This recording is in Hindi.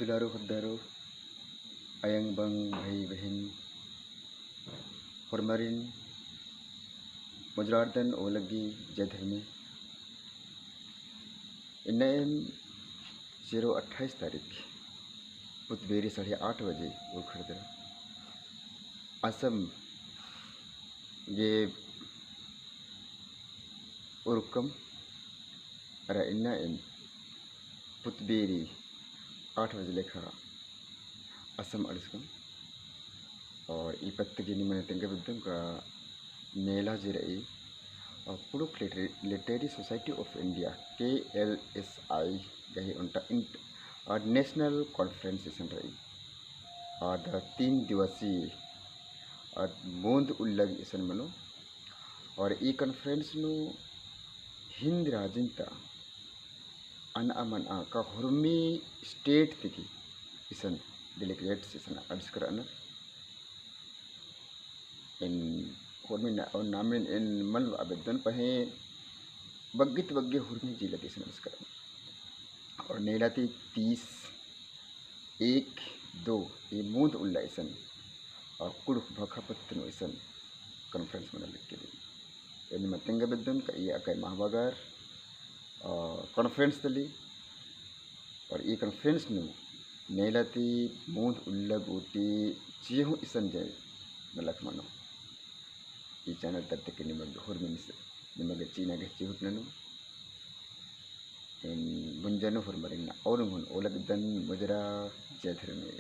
दुलारो हद्दारो ayang bang भाई बहन hormarin मुजरार्दन ओलगी जधर्मी इन्हें 028 तारीख बुधवेरी 8:30 उखड़दर असम ये उरुकम अरा इन्ना इन बुधवेरी 8 बजे लेखा असम अड़सकम और ई पत्तगिनी मन तेंगे बुद्धम का मेला जिरई और पुरुक literary society of India KLSI गही उनका और नेशनल कॉन्फ्रेंसेशन रही और 3 दिवसीय और मूंद उल्लग इसन मनो और ई कॉन्फ्रेंस नु हिंद राजिंता अन अमन आ का हुर्मी स्टेट तिकी इसन डेलीगेट्स इसन अडस्कर अनर इन हुर्मी और नामिन इन मल आवेदन पहे बग्गित बग्गे हुर्मी जिला इसन अडस्कर और नेलाती 30 1 2 ये मूंद उल्ला इसन और कुड़ुक भखापत्तनो इसन कॉन्फ्रेंस में लिख के दी इन मतंग बेदन का ये अकई महाबागार कॉन्फ्रेंस तली और ये कॉन्फ्रेंस नु नेलाती मूंद उल्लग उती चीहु इसन जय मलक मनो ये चैनल तक के निमग हुर्मिन निमग चीना के चिहुट ननु इन बुंजनो हुर्मरिन और मुन ओलग दन मुजरा जयधर में